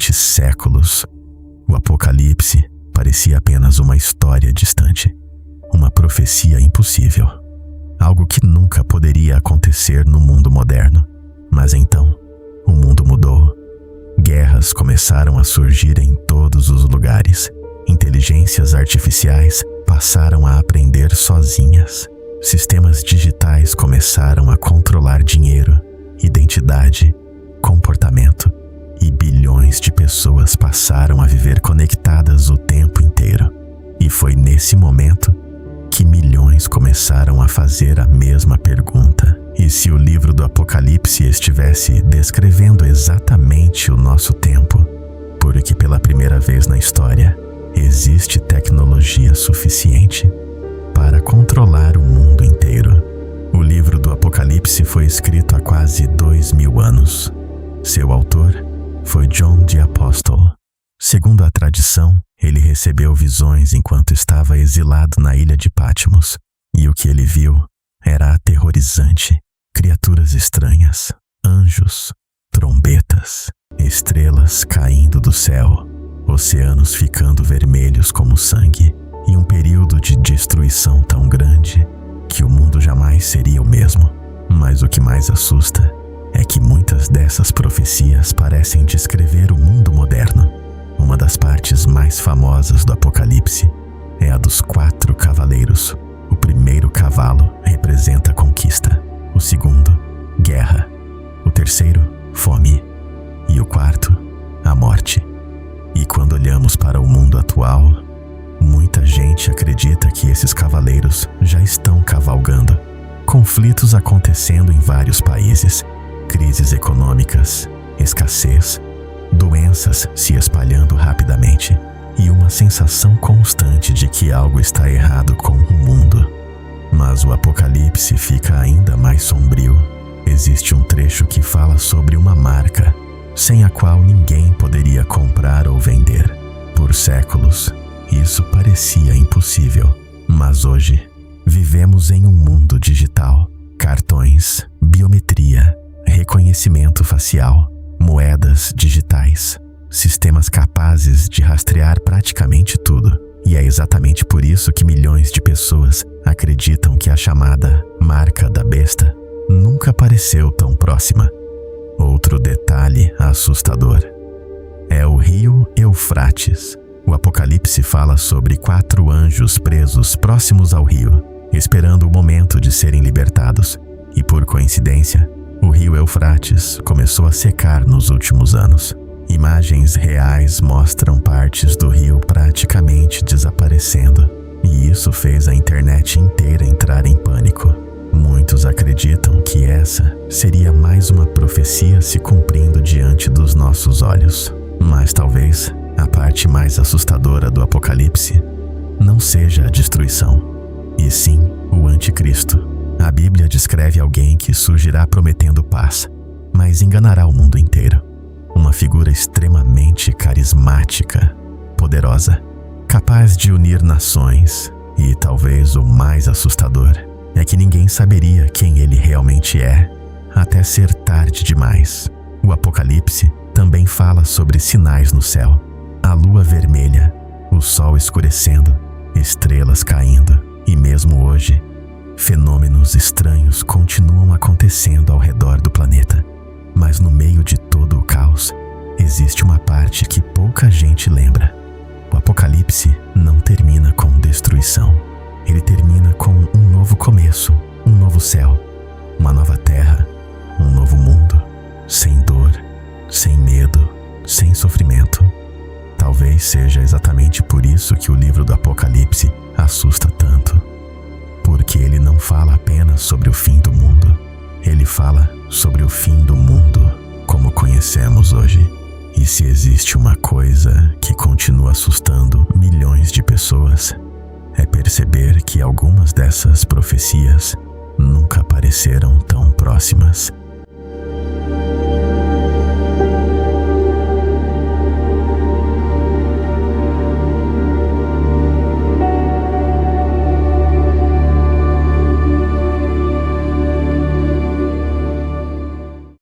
durante séculos. O Apocalipse parecia apenas uma história distante, uma profecia impossível, algo que nunca poderia acontecer no mundo moderno. Mas então, o mundo mudou. Guerras começaram a surgir em todos os lugares. Inteligências artificiais passaram a aprender sozinhas. Sistemas digitais começaram a controlar dinheiro, identidade, comportamento, e bilhões de pessoas passaram a viver conectadas o tempo inteiro. E foi nesse momento que milhões começaram a fazer a mesma pergunta: e se o livro do Apocalipse estivesse descrevendo exatamente o nosso tempo? Porque pela primeira vez na história, existe tecnologia suficiente para controlar o mundo inteiro. O livro do Apocalipse foi escrito há quase 2000 anos. Seu autor foi John the Apostle. Segundo a tradição, ele recebeu visões enquanto estava exilado na ilha de Patmos, e o que ele viu era aterrorizante. Criaturas estranhas, anjos, trombetas, estrelas caindo do céu, oceanos ficando vermelhos como sangue, e um período de destruição tão grande que o mundo jamais seria o mesmo. Mas o que mais assusta é que muitas dessas profecias parecem descrever o mundo moderno. Uma das partes mais famosas do Apocalipse é a dos 4 cavaleiros. O primeiro cavalo representa a conquista, o segundo, guerra, o terceiro, fome, e o quarto, a morte. E quando olhamos para o mundo atual, muita gente acredita que esses cavaleiros já estão cavalgando. Conflitos acontecendo em vários países, crises econômicas, escassez, doenças se espalhando rapidamente e uma sensação constante de que algo está errado com o mundo. Mas o Apocalipse fica ainda mais sombrio. Existe um trecho que fala sobre uma marca, sem a qual ninguém poderia comprar ou vender. Por séculos, isso parecia impossível. Mas hoje, vivemos em um mundo digital. Cartões, biometria, reconhecimento facial, moedas digitais, sistemas capazes de rastrear praticamente tudo. E é exatamente por isso que milhões de pessoas acreditam que a chamada marca da besta nunca pareceu tão próxima. Outro detalhe assustador é o rio Eufrates. O Apocalipse fala sobre 4 anjos presos próximos ao rio, esperando o momento de serem libertados. E por coincidência, o rio Eufrates começou a secar nos últimos anos. Imagens reais mostram partes do rio praticamente desaparecendo, e isso fez a internet inteira entrar em pânico. Muitos acreditam que essa seria mais uma profecia se cumprindo diante dos nossos olhos. Mas talvez a parte mais assustadora do Apocalipse não seja a destruição, e sim o anticristo. A Bíblia descreve alguém que surgirá prometendo paz, mas enganará o mundo inteiro. Uma figura extremamente carismática, poderosa, capaz de unir nações, e talvez o mais assustador é que ninguém saberia quem ele realmente é, até ser tarde demais. O Apocalipse também fala sobre sinais no céu: a lua vermelha, o sol escurecendo, estrelas caindo, e mesmo hoje, fenômenos estranhos continuam acontecendo ao redor do planeta. Mas no meio de todo o caos, existe uma parte que pouca gente lembra. O Apocalipse não termina com destruição. Ele termina com um novo começo, um novo céu, uma nova terra, um novo mundo, sem dor, sem medo, sem sofrimento. Talvez seja exatamente por isso que o livro do Apocalipse assusta tanto. Porque ele não fala apenas sobre o fim do mundo. Ele fala sobre o fim do mundo como conhecemos hoje. E se existe uma coisa que continua assustando milhões de pessoas, é perceber que algumas dessas profecias nunca pareceram tão próximas.